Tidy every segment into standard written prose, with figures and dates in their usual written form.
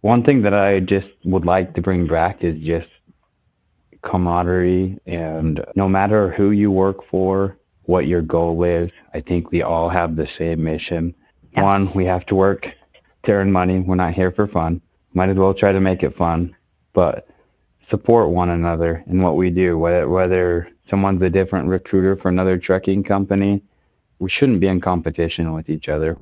One thing that I just would like to bring back is just camaraderie. And no matter who you work for, what your goal is, I think we all have the same mission. One, Yes. we have to work to earn money. We're not here for fun. Might as well try to make it fun, but support one another in what we do. Whether someone's a different recruiter for another trucking company, we shouldn't be in competition with each other.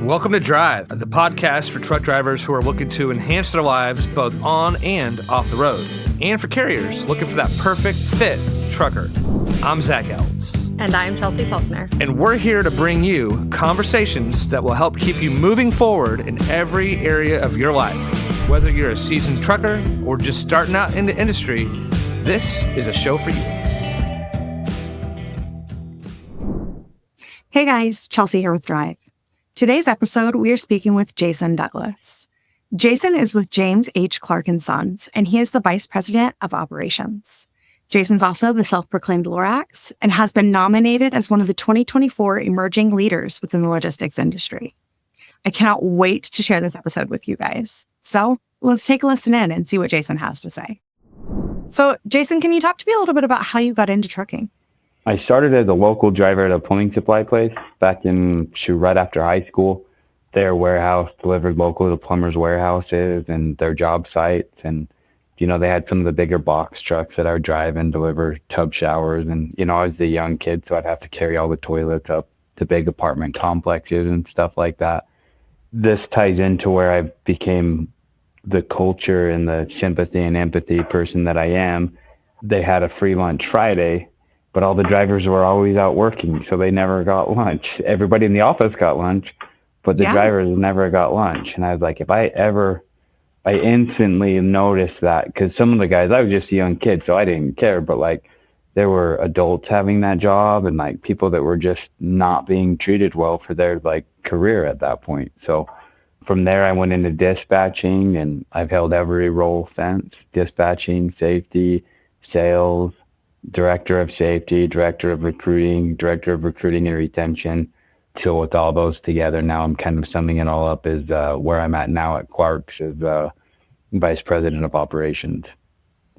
Welcome to Drive, the podcast for truck drivers who are looking to enhance their lives both on and off the road, and for carriers looking for that perfect fit trucker. I'm Zach Ellis. And I'm Chelsea Faulkner. And we're here to bring you conversations that will help keep you moving forward in every area of your life. Whether you're a seasoned trucker or just starting out in the industry, this is a show for you. Hey guys, Chelsea here with Drive. Today's episode, we are speaking with Jason Douglas. Jason is with James H. Clark & Sons, and he is the Vice President of Operations. Jason's also the self-proclaimed Lorax and has been nominated as one of the 2024 emerging leaders within the logistics industry. I cannot wait to share this episode with you guys. So let's take a listen in and see what Jason has to say. So Jason, can you talk to me a little bit about how you got into trucking? I started as a local driver at a plumbing supply place back right after high school. Their warehouse delivered local to plumbers' warehouses and their job sites. And, they had some of the bigger box trucks that I would drive and deliver tub showers. And, I was the young kid, so I'd have to carry all the toilets up to big apartment complexes and stuff like that. This ties into where I became the culture and the sympathy and empathy person that I am. They had a free lunch Friday, but all the drivers were always out working, so they never got lunch. Everybody in the office got lunch, but the drivers never got lunch. And I was like, I instantly noticed that, because some of the guys, I was just a young kid, so I didn't care, but there were adults having that job and people that were just not being treated well for their career at that point. So from there, I went into dispatching, and I've held every role since: dispatching, safety, sales, director of safety, director of recruiting and retention. So with all those together, now I'm kind of summing it all up is where I'm at now at Clark's as vice president of operations,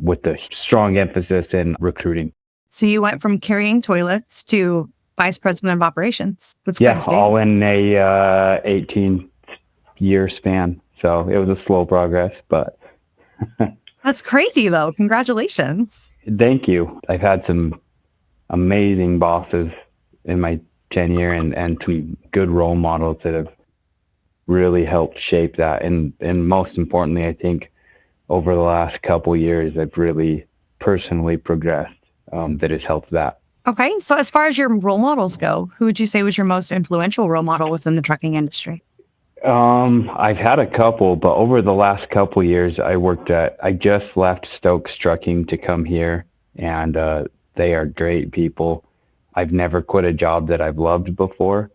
with the strong emphasis in recruiting. So you went from carrying toilets to vice president of operations. That's Yeah, all in a 18-year span. So it was a slow progress, but that's crazy, though. Congratulations. Thank you. I've had some amazing bosses in my tenure and two good role models that have really helped shape that. And most importantly, I think over the last couple years, I've really personally progressed that has helped that. Okay. So as far as your role models go, who would you say was your most influential role model within the trucking industry? I've had a couple, but over the last couple years, I just left Stokes Trucking to come here, and they are great people. I've never quit a job that I've loved before,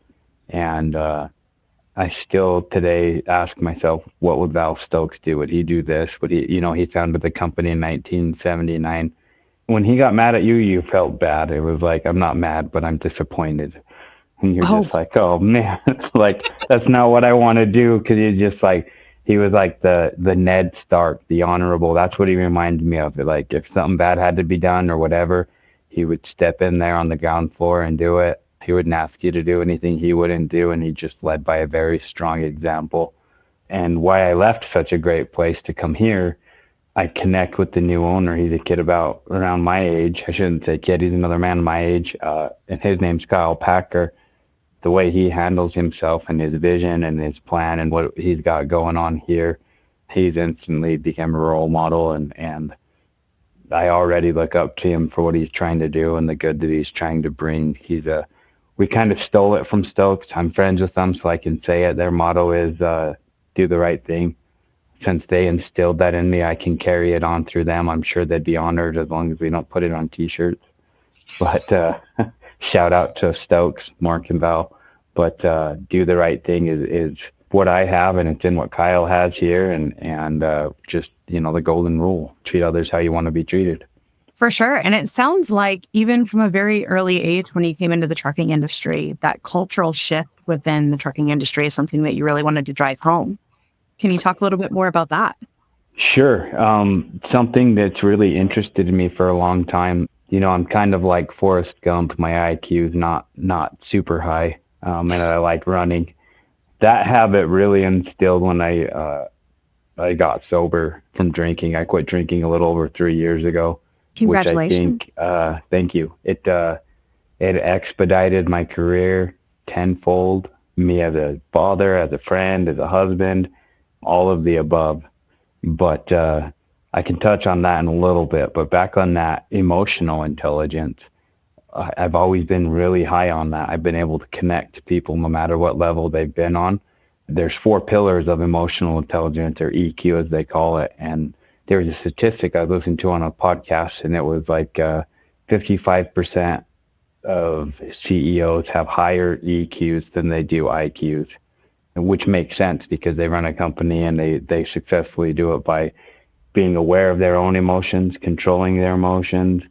and I still today ask myself, what would Val Stokes do? Would he do this? Would he, he founded the company in 1979. When he got mad at you, you felt bad. It was like, I'm not mad, but I'm disappointed. And you're just like, oh man, it's that's not what I want to do. Cause he was like the Ned Stark, the honorable. That's what he reminded me of. If something bad had to be done or whatever, he would step in there on the ground floor and do it. He wouldn't ask you to do anything he wouldn't do. And he just led by a very strong example. And why I left such a great place to come here, I connect with the new owner. He's a kid about around my age. I shouldn't say kid, he's another man my age. And his name's Kyle Packer. The way he handles himself and his vision and his plan and what he's got going on here, he's instantly become a role model. And I already look up to him for what he's trying to do and the good that he's trying to bring. We kind of stole it from Stokes. I'm friends with them, so I can say it. Their motto is do the right thing. Since they instilled that in me, I can carry it on through them. I'm sure they'd be honored as long as we don't put it on T-shirts. But shout out to Stokes, Mark and Val. But do the right thing is what I have, and it's in what Kyle has here, and just, the golden rule: treat others how you want to be treated. For sure. And it sounds like even from a very early age when you came into the trucking industry, that cultural shift within the trucking industry is something that you really wanted to drive home. Can you talk a little bit more about that? Sure. Something that's really interested me for a long time. I'm kind of like Forrest Gump. My IQ is not super high, and I like running. That habit really instilled when I got sober from drinking. I quit drinking a little over 3 years ago, which I Congratulations. think, thank you. It expedited my career tenfold. Me as a father, as a friend, as a husband, all of the above. But I can touch on that in a little bit. But back on that emotional intelligence, I've always been really high on that. I've been able to connect to people no matter what level they've been on. There's 4 pillars of emotional intelligence, or EQ as they call it. And there was a statistic I listened to on a podcast, and it was like 55% of CEOs have higher EQs than they do IQs, which makes sense because they run a company and they successfully do it by being aware of their own emotions, controlling their emotions,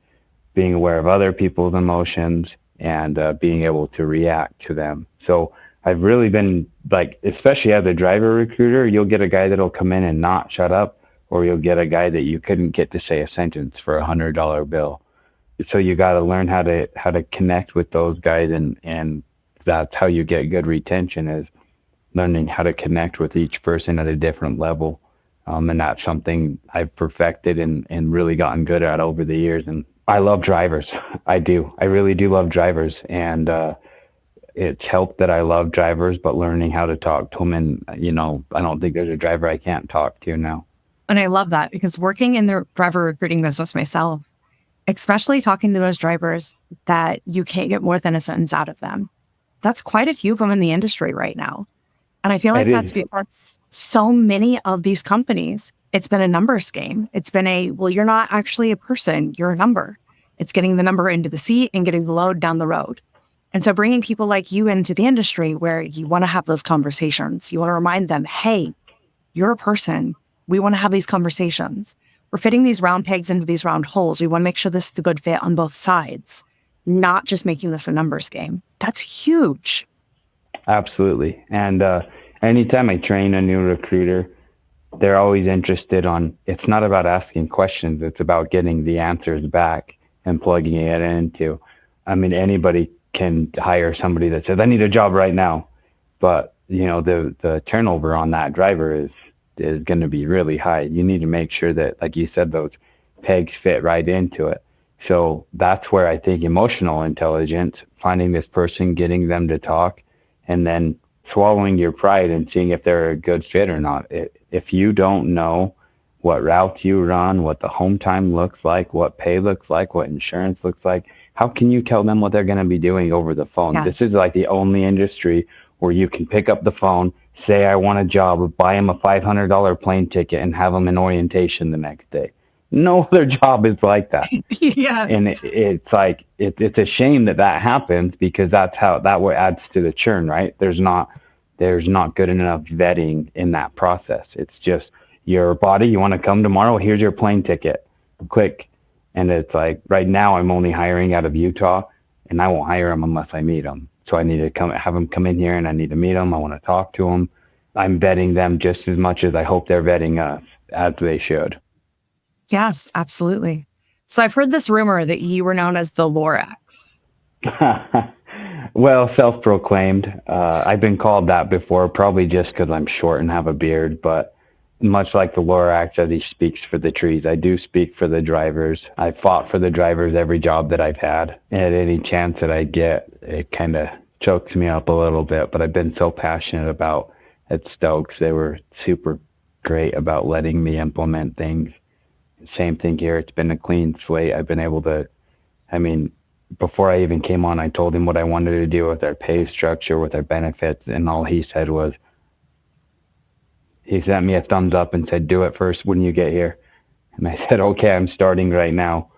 being aware of other people's emotions, and being able to react to them. So I've really been like, especially as a driver recruiter, you'll get a guy that'll come in and not shut up, or you'll get a guy that you couldn't get to say a sentence for $100 bill. So you got to learn how to connect with those guys, and that's how you get good retention, is learning how to connect with each person at a different level. And that's something I've perfected and really gotten good at over the years. And I love drivers. I do. I really do love drivers. And it's helped that I love drivers, but learning how to talk to them. And, I don't think there's a driver I can't talk to now. And I love that because working in the driver recruiting business myself, especially talking to those drivers that you can't get more than a sentence out of them. That's quite a few of them in the industry right now. And I feel like It that's is. because so many of these companies, it's been a numbers game. It's been well, you're not actually a person, you're a number. It's getting the number into the seat and getting the load down the road. And so bringing people like you into the industry where you want to have those conversations, you want to remind them, hey, you're a person. We want to have these conversations. We're fitting these round pegs into these round holes. We want to make sure this is a good fit on both sides, not just making this a numbers game. That's huge. Absolutely. And anytime I train a new recruiter, they're always interested on, it's not about asking questions, it's about getting the answers back and plugging it into. I mean, anybody can hire somebody that says, I need a job right now. But, the turnover on that driver is going to be really high. You need to make sure that, like you said, those pegs fit right into it. So that's where I think emotional intelligence, finding this person, getting them to talk, and then swallowing your pride and seeing if they're a good fit or not. If you don't know what route you run, what the home time looks like, what pay looks like, what insurance looks like, how can you tell them what they're going to be doing over the phone? This is Yes. like the only industry where you can pick up the phone, say, I want a job, buy them a $500 plane ticket, and have them in orientation the next day. No other job is like that. And Yes. it's like, it's a shame that happens, because that what adds to the churn, right? There's not good enough vetting in that process. It's just, your body, you want to come tomorrow, here's your plane ticket, quick. And it's like, right now I'm only hiring out of Utah, and I won't hire them unless I meet them. So I need to have them come in here, and I need to meet them. I want to talk to them. I'm vetting them just as much as I hope they're vetting us, as they should. Yes, absolutely. So I've heard this rumor that you were known as the Lorax. Well, self-proclaimed. I've been called that before, probably just because I'm short and have a beard. But much like the Lorax, as he speaks for the trees, I do speak for the drivers. I fought for the drivers every job that I've had. And at any chance that I get, it kind of chokes me up a little bit. But I've been so passionate about at Stokes. They were super great about letting me implement things. Same thing here. It's been a clean slate. I've been able to, before I even came on, I told him what I wanted to do with our pay structure, with our benefits, and all he said was, he sent me a thumbs up and said, do it first when you get here. And I said, okay, I'm starting right now.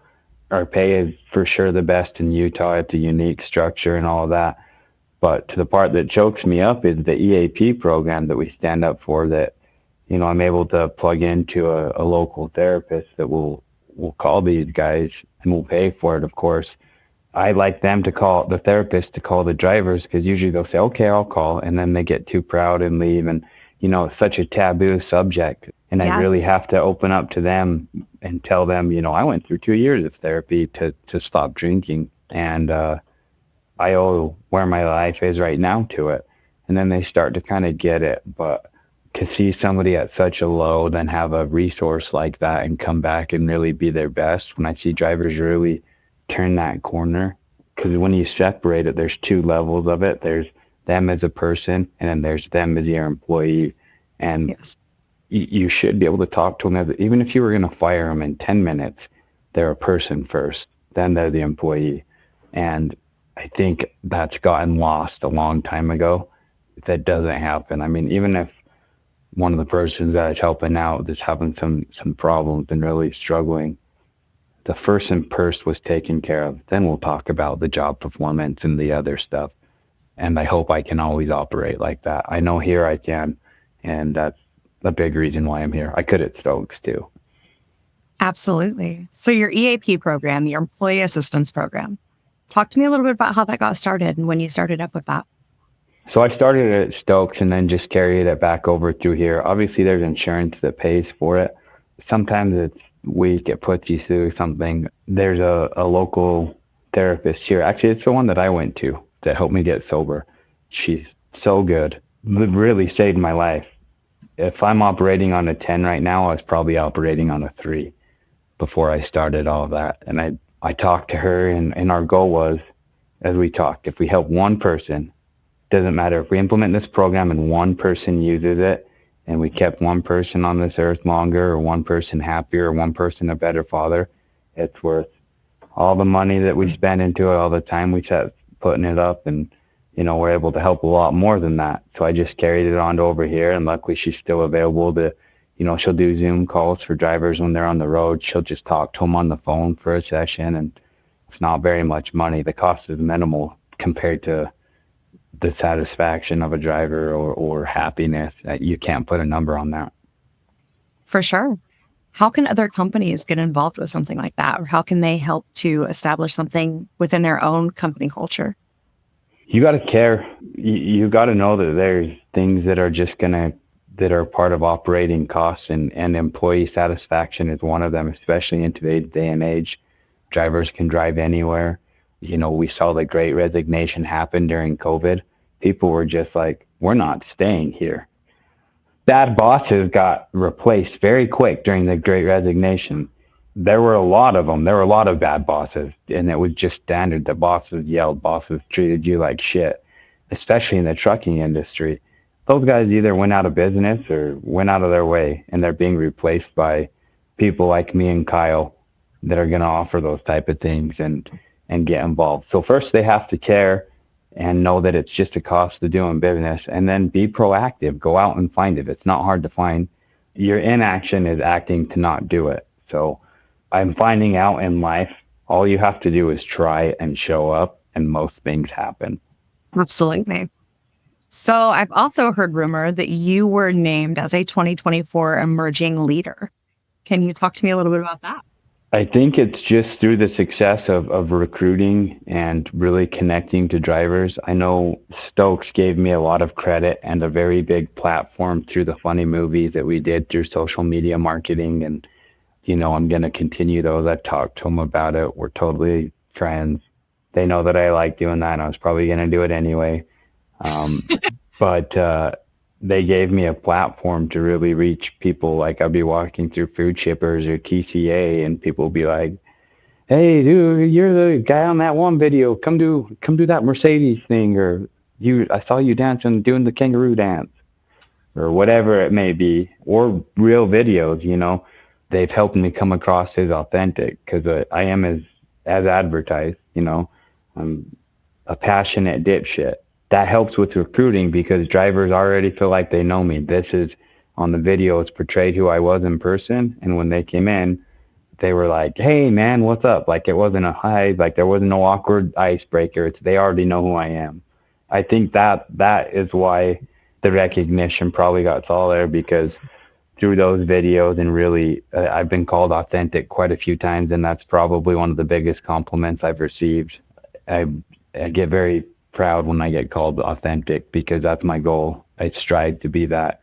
Our pay is for sure the best in Utah. It's a unique structure and all of that. But to the part that chokes me up is the EAP program that we stand up for, that, I'm able to plug into a local therapist that will call these guys, and will pay for it, of course. I like them to call the therapist to call the drivers, because usually they'll say, okay, I'll call. And then they get too proud and leave. And it's such a taboo subject. And I really Yes. have to open up to them and tell them, I went through 2 years of therapy to stop drinking. And I owe where my life is right now to it. And then they start to kind of get it. But to see somebody at such a low then have a resource like that and come back and really be their best, when I see drivers really turn that corner, because when you separate it, there's two levels of it. There's them as a person, and then there's them as your employee. And Yes. you should be able to talk to them. Even if you were going to fire them in 10 minutes, they're a person first, then they're the employee. And I think that's gotten lost a long time ago. That doesn't happen. I mean, even if one of the persons that is helping out that's having some problems and really struggling, the first and first was taken care of. Then we'll talk about the job performance and the other stuff. And I hope I can always operate like that. I know here I can, and that's a big reason why I'm here. I could at Stokes too. Absolutely. So your EAP program, your Employee Assistance Program, talk to me a little bit about how that got started and when you started up with that. So I started at Stokes and then just carried it back over through here. Obviously, there's insurance that pays for it. Sometimes it's weak, it puts you through something. There's a local therapist here. Actually, it's the one that I went to that helped me get sober. She's so good. It really saved my life. If I'm operating on a 10 right now, I was probably operating on a 3 before I started all of that. And I talked to her, and our goal was, as we talked, if we help one person, doesn't matter if we implement this program and one person uses it, and we kept one person on this earth longer, or one person happier, or one person a better father, it's worth all the money that we spend into it, all the time we spent putting it up. And we're able to help a lot more than that. So I just carried it on to over here, and luckily she's still available to, she'll do Zoom calls for drivers when they're on the road. She'll just talk to them on the phone for a session, and it's not very much money. The cost is minimal compared to the satisfaction of a driver or happiness. That you can't put a number on that. For sure. How can other companies get involved with something like that? Or how can they help to establish something within their own company culture? You got to care. You got to know that there's things that are that are part of operating costs, and employee satisfaction is one of them, especially in today's day and age. Drivers can drive anywhere. We saw the great resignation happen during COVID. People were just like, we're not staying here. Bad bosses got replaced very quick during the great resignation. There were a lot of them. There were a lot of bad bosses, and it was just standard that bosses yelled, bosses treated you like shit, especially in the trucking industry. Those guys either went out of business or went out of their way, and they're being replaced by people like me and Kyle that are going to offer those type of things and get involved. So first they have to care and know that it's just a cost of doing business, and then be proactive. Go out and find it. It's not hard to find. Your inaction is acting to not do it. So I'm finding out in life, all you have to do is try and show up, and most things happen. Absolutely. So I've also heard rumor that you were named as a 2024 emerging leader. Can you talk to me a little bit about that? I think it's just through the success of recruiting and really connecting to drivers. I know Stokes gave me a lot of credit and a very big platform through the funny movies that we did through social media marketing. And, I'm going to continue those. I talked to them about it. We're totally friends. They know that I like doing that, and I was probably going to do it anyway. But they gave me a platform to really reach people. Like, I'd be walking through food shippers or TCA, and people would be like, "Hey, dude, you're the guy on that one video. Come do that Mercedes thing," or I saw you dancing, doing the kangaroo dance," or whatever it may be, or real videos. They've helped me come across as authentic, because I am as advertised. I'm a passionate dipshit. That helps with recruiting, because drivers already feel like they know me. This is, on the video, it's portrayed who I was in person. And when they came in, they were like, "Hey man, what's up?" Like, it wasn't a hi, like there wasn't no awkward icebreaker. They already know who I am. I think that is why the recognition probably got all there, because through those videos, and really, I've been called authentic quite a few times, and that's probably one of the biggest compliments I've received. I get very proud when I get called authentic, because that's my goal. I strive to be that.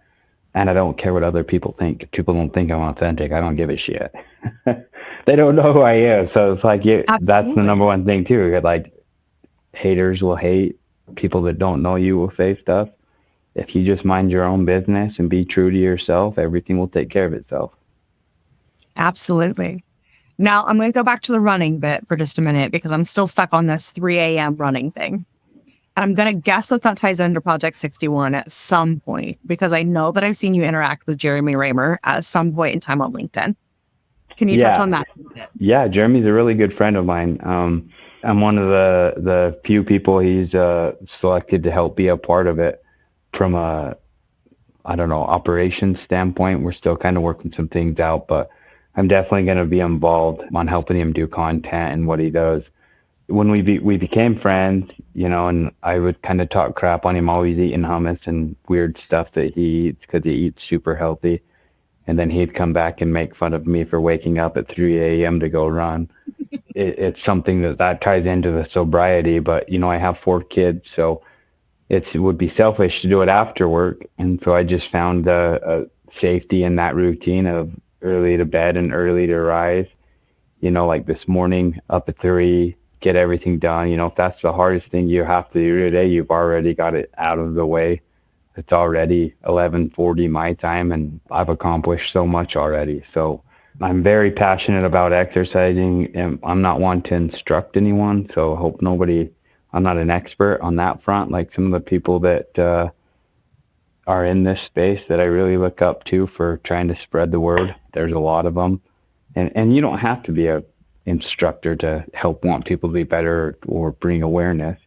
And I don't care what other people think. People don't think I'm authentic. I don't give a shit. They don't know who I am. So it's like, that's the Absolutely. number one thing too. Like, haters will hate. People that don't know you will say stuff. If you just mind your own business and be true to yourself, everything will take care of itself. Absolutely. Now I'm going to go back to the running bit for just a minute because I'm still stuck on this 3 a.m. running thing. And I'm going to guess that ties into Project 61 at some point because I know that I've seen you interact with Jeremy Raymer at some point in time on LinkedIn. Can you touch Yeah. on that a bit? Yeah. Jeremy's a really good friend of mine. I'm one of the few people he's selected to help be a part of it from a, I don't know, operations standpoint. We're still kind of working some things out, but I'm definitely going to be involved on helping him do content and what he does. When we became friends, and I would kind of talk crap on him always eating hummus and weird stuff that he eats because he eats super healthy. And then he'd come back and make fun of me for waking up at 3 a.m. to go run. It's something that ties into the sobriety, but I have 4 kids, so it would be selfish to do it after work. And so I just found a safety in that routine of early to bed and early to rise. Like this morning up at 3, get everything done. If that's the hardest thing you have to do today, you've already got it out of the way. It's already 11:40 my time, and I've accomplished so much already. So I'm very passionate about exercising, and I'm not one to instruct anyone. So I hope I'm not an expert on that front, like some of the people that are in this space that I really look up to for trying to spread the word. There's a lot of them. And you don't have to be a instructor to help want people to be better or bring awareness.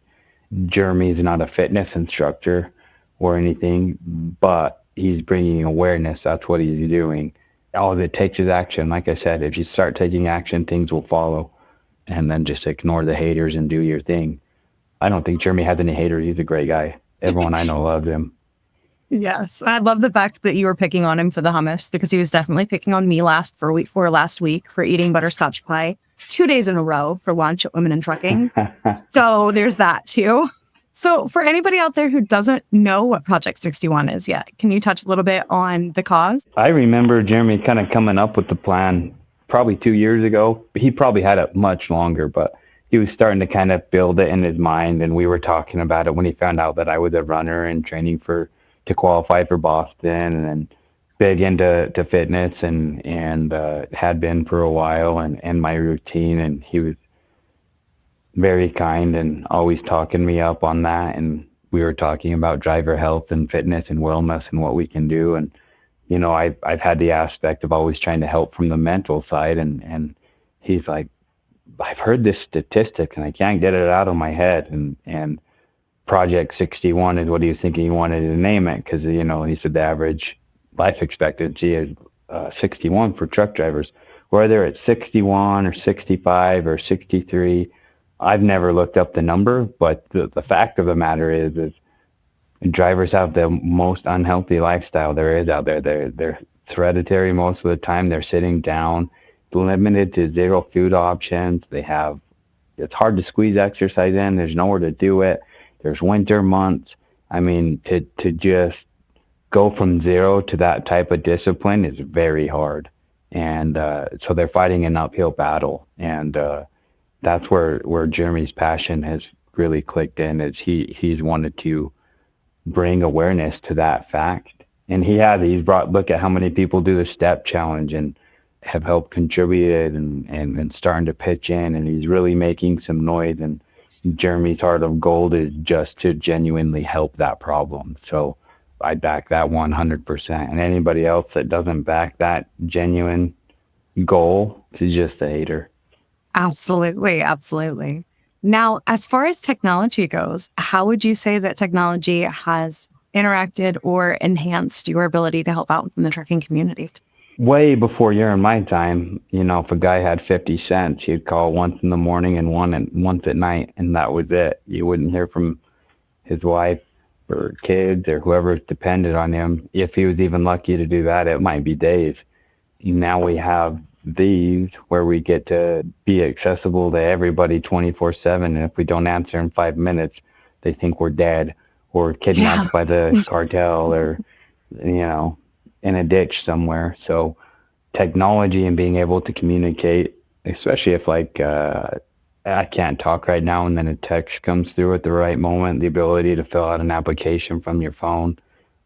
Jeremy's not a fitness instructor or anything, but he's bringing awareness. That's what he's doing. All of it takes is action. Like I said, if you start taking action, things will follow. And then just ignore the haters and do your thing. I don't think Jeremy has any haters. He's a great guy. Everyone I know loved him. Yes. I love the fact that you were picking on him for the hummus because he was definitely picking on me last week for eating butterscotch pie 2 days in a row for lunch at Women in Trucking. So there's that too. So for anybody out there who doesn't know what Project 61 is yet, can you touch a little bit on the cause? I remember Jeremy kind of coming up with the plan probably 2 years ago. He probably had it much longer, but he was starting to kind of build it in his mind. And we were talking about it when he found out that I was a runner and training to qualify for Boston, and then big into fitness and had been for a while, and my routine. And he was very kind and always talking me up on that. And we were talking about driver health and fitness and wellness and what we can do. And I've had the aspect of always trying to help from the mental side. And he's like, I've heard this statistic and I can't get it out of my head. And Project 61 is what he was thinking he wanted to name it because, he said the average life expectancy is 61 for truck drivers. Whether it's 61 or 65 or 63, I've never looked up the number, but the fact of the matter is drivers have the most unhealthy lifestyle there is out there. They're hereditary most of the time. They're sitting down, limited to 0 food options. It's hard to squeeze exercise in. There's nowhere to do it. There's winter months. I mean, to just go from 0 to that type of discipline is very hard. And so they're fighting an uphill battle. And that's where Jeremy's passion has really clicked in. Is he's wanted to bring awareness to that fact. And he's brought, look at how many people do the step challenge and have helped contribute and starting to pitch in. And he's really making some noise. And Jeremy's heart of gold is just to genuinely help that problem. So I back that 100%. And anybody else that doesn't back that genuine goal is just a hater. Absolutely. Absolutely. Now, as far as technology goes, how would you say that technology has interacted or enhanced your ability to help out within the trucking community? Way before you're in my time, if a guy had 50 cents, he'd call once in the morning and once at night, and that was it. You wouldn't hear from his wife or kids or whoever depended on him. If he was even lucky to do that, it might be days. Now we have these where we get to be accessible to everybody 24/7, and if we don't answer in 5 minutes, they think we're dead or kidnapped by the cartel or in a ditch somewhere. So technology and being able to communicate, especially if I can't talk right now and then a text comes through at the right moment, the ability to fill out an application from your phone.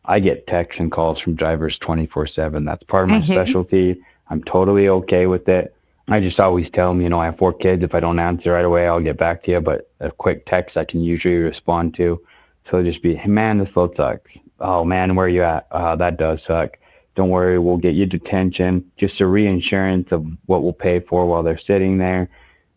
I get texts and calls from drivers 24/7. That's part of my Mhm. specialty. I'm totally okay with it. I just always tell them, I have 4 kids. If I don't answer right away, I'll get back to you. But a quick text I can usually respond to. So it'll just be, hey, man, this will suck. Oh, man, where you at? That does suck. Don't worry, we'll get you detention. Just a reinsurance of what we'll pay for while they're sitting there.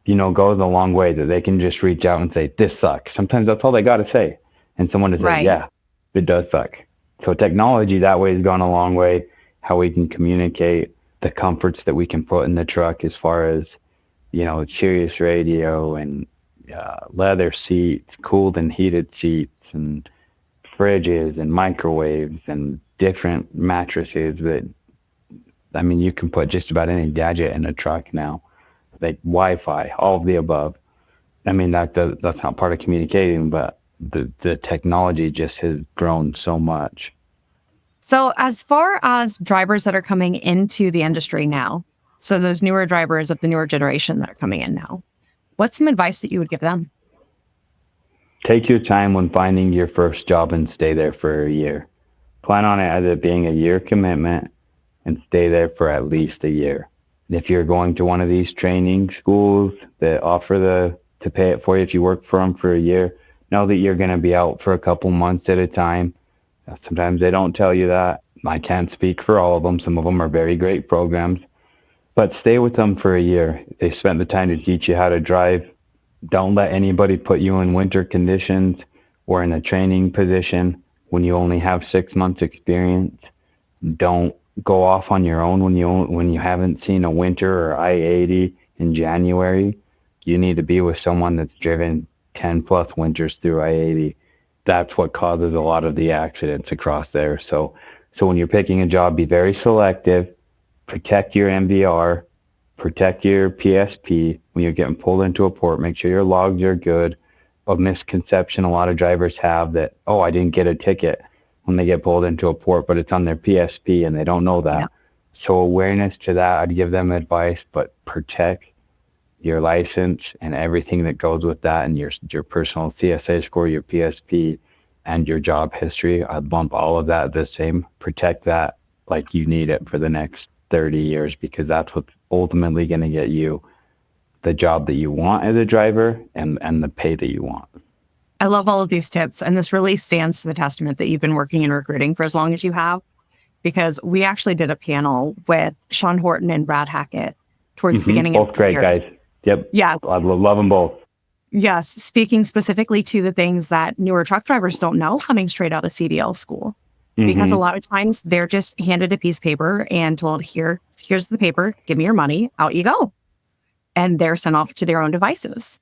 Goes a long way that they can just reach out and say, this sucks. Sometimes that's all they got to say. And someone to say, Right. yeah, it does suck. So technology that way has gone a long way. How we can communicate, the comforts that we can put in the truck as far as, Sirius radio and leather seats, cooled and heated seats and fridges and microwaves and different mattresses you can put just about any gadget in a truck now, like Wi-Fi, all of the above. That's not part of communicating, but the technology just has grown so much. So, as far as drivers that are coming into the industry now, so those newer drivers of the newer generation that are coming in now, what's some advice that you would give them? Take your time when finding your first job and stay there for a year. Plan on it as it being a year commitment and stay there for at least a year. And if you're going to one of these training schools that offer to pay it for you if you work for them for a year, know that you're going to be out for a couple months at a time. Sometimes they don't tell you that. I can't speak for all of them. Some of them are very great programs, but stay with them for a year. They spent the time to teach you how to drive. Don't let anybody put you in winter conditions or in a training position when you only have 6 months experience. Don't go off on your own when you haven't seen a winter or I-80 in January. You need to be with someone that's driven 10 plus winters through I-80. That's what causes a lot of the accidents across there. So when you're picking a job, be very selective, protect your MVR, protect your PSP. When you're getting pulled into a port, make sure your logs are good. A misconception a lot of drivers have that, oh, I didn't get a ticket when they get pulled into a port, but it's on their PSP and they don't know that. Yeah. So awareness to that, I'd give them advice, but protect your license and everything that goes with that, and your personal CSA score, your PSP, and your job history. I'd lump all of that the same. Protect that like you need it for the next 30 years, because that's what's ultimately going to get you the job that you want as a driver and the pay that you want. I love all of these tips, and this really stands to the testament that you've been working in recruiting for as long as you have, because we actually did a panel with Sean Horton and Brad Hackett towards the beginning of Both the great year. guys. Yep. Yes. I love them both. Yes. Speaking specifically to the things that newer truck drivers don't know coming straight out of CDL school, because a lot of times they're just handed a piece of paper and told, here's the paper, give me your money, out you go. And they're sent off to their own devices.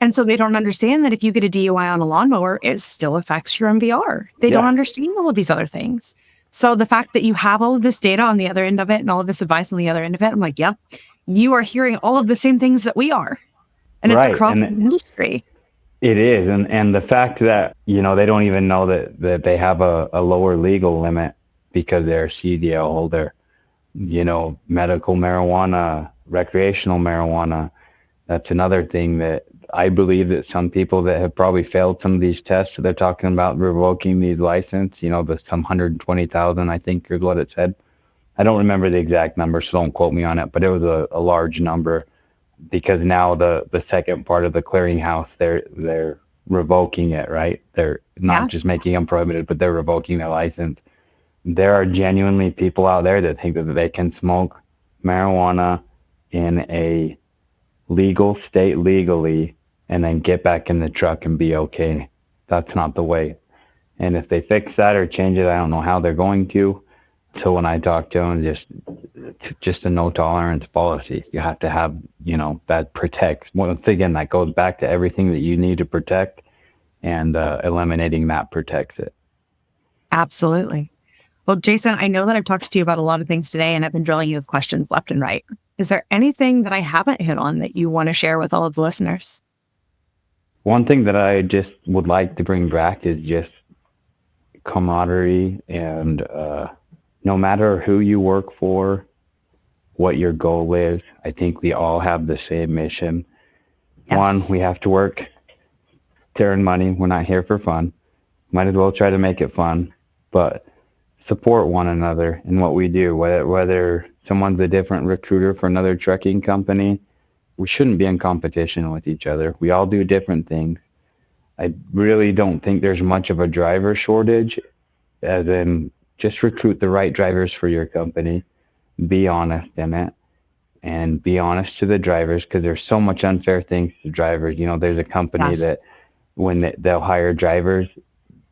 And so they don't understand that if you get a DUI on a lawnmower, it still affects your MVR. They don't understand all of these other things. So the fact that you have all of this data on the other end of it and all of this advice on the other end of it, I'm like, yep, you are hearing all of the same things that we are. And it's across the industry. It is. And the fact that, they don't even know that they have a lower legal limit because they're a CDL holder, medical marijuana, recreational marijuana. That's another thing that I believe that some people that have probably failed some of these tests, they're talking about revoking these license, the some 120,000, I think is what it said. I don't remember the exact number, so don't quote me on it, but it was a large number, because now the second part of the clearinghouse, they're revoking it, right? They're not just making them prohibited, but they're revoking their license. There are genuinely people out there that think that they can smoke marijuana in a legal state legally and then get back in the truck and be okay. That's not the way. And if they fix that or change it, I don't know how they're going to. So when I talk to them, just a no tolerance policy. You have to have, that protects. Once again, that goes back to everything that you need to protect, and eliminating that protects it. Absolutely. Well, Jason, I know that I've talked to you about a lot of things today, and I've been drilling you with questions left and right. Is there anything that I haven't hit on that you want to share with all of the listeners? One thing that I just would like to bring back is just camaraderie and no matter who you work for, what your goal is, I think we all have the same mission. One, Yes. we have to work to earn money. We're not here for fun. Might as well try to make it fun, but support one another in what we do. Whether someone's a different recruiter for another trucking company, we shouldn't be in competition with each other. We all do different things. I really don't think there's much of a driver shortage, as in just recruit the right drivers for your company. Be honest in it, and be honest to the drivers, because there's so much unfair things to drivers. There's a company Yes. that when they'll hire drivers,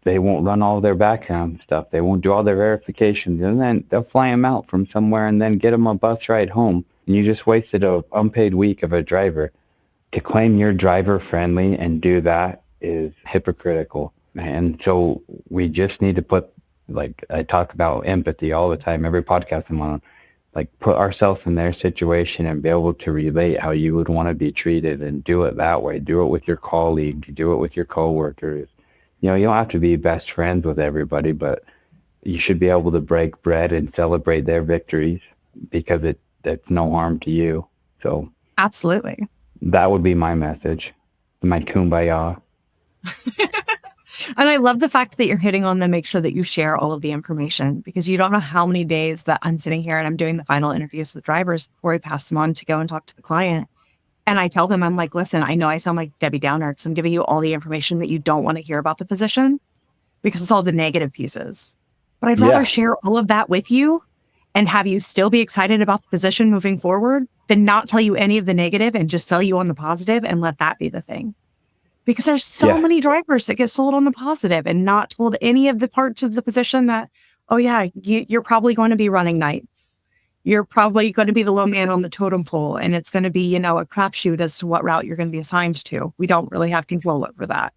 they won't run all their background stuff. They won't do all their verifications, and then they'll fly them out from somewhere and then get them a bus ride home. And you just wasted a unpaid week of a driver. To claim you're driver friendly and do that is hypocritical. And so we just need to put, like I talk about empathy all the time, every podcast I'm on, like put ourselves in their situation and be able to relate how you would want to be treated and do it that way. Do it with your colleague, do it with your coworkers. You don't have to be best friends with everybody, but you should be able to break bread and celebrate their victories because it's no harm to you. So Absolutely. that would be my message, my kumbaya. And I love the fact that you're hitting on to make sure that you share all of the information, because you don't know how many days that I'm sitting here and I'm doing the final interviews with drivers before I pass them on to go and talk to the client. And I tell them, I'm like, listen, I know I sound like Debbie Downer because I'm giving you all the information that you don't want to hear about the position because it's all the negative pieces. But I'd rather Yeah. share all of that with you and have you still be excited about the position moving forward than not tell you any of the negative and just sell you on the positive and let that be the thing. Because there's so Yeah. many drivers that get sold on the positive and not told any of the parts of the position that, oh yeah, you're probably going to be running nights. You're probably going to be the low man on the totem pole, and it's going to be, a crapshoot as to what route you're going to be assigned to. We don't really have control over that.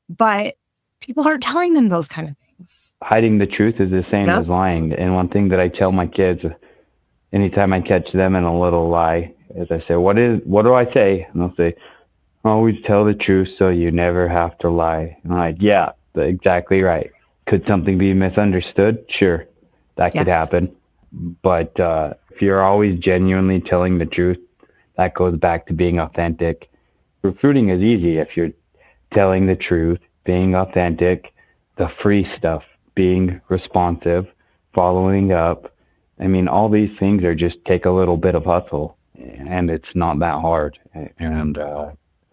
But people aren't telling them those kind of things. Hiding the truth is the same Yep. as lying. And one thing that I tell my kids, anytime I catch them in a little lie, is I say, what do I say? And they'll say, always tell the truth so you never have to lie. And I'm like, yeah, exactly right. Could something be misunderstood? Sure, that could Yes. happen. But if you're always genuinely telling the truth, that goes back to being authentic. Recruiting is easy if you're telling the truth, being authentic, the free stuff, being responsive, following up. I mean, all these things are just take a little bit of hustle, and it's not that hard. And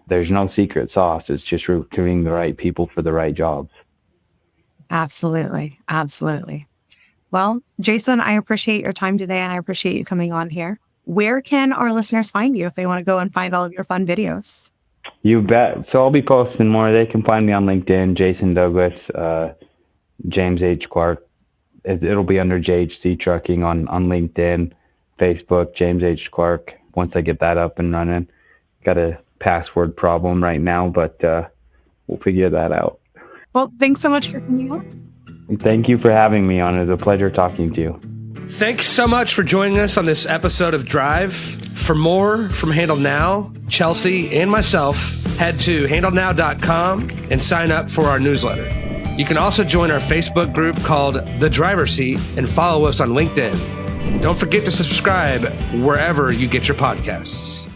there's no secret sauce. It's just recruiting the right people for the right jobs. Absolutely. Absolutely. Well, Jason, I appreciate your time today and I appreciate you coming on here. Where can our listeners find you if they want to go and find all of your fun videos? You bet. So I'll be posting more. They can find me on LinkedIn, Jason Douglas, James H. Clark. It'll be under JHC Trucking on LinkedIn, Facebook, James H. Clark. Once I get that up and running, got a password problem right now, but we'll figure that out. Well, thanks so much for coming on. Thank you for having me on. It was a pleasure talking to you. Thanks so much for joining us on this episode of Drive. For more from Handle Now, Chelsea, and myself, head to handlenow.com and sign up for our newsletter. You can also join our Facebook group called The Driver's Seat and follow us on LinkedIn. Don't forget to subscribe wherever you get your podcasts.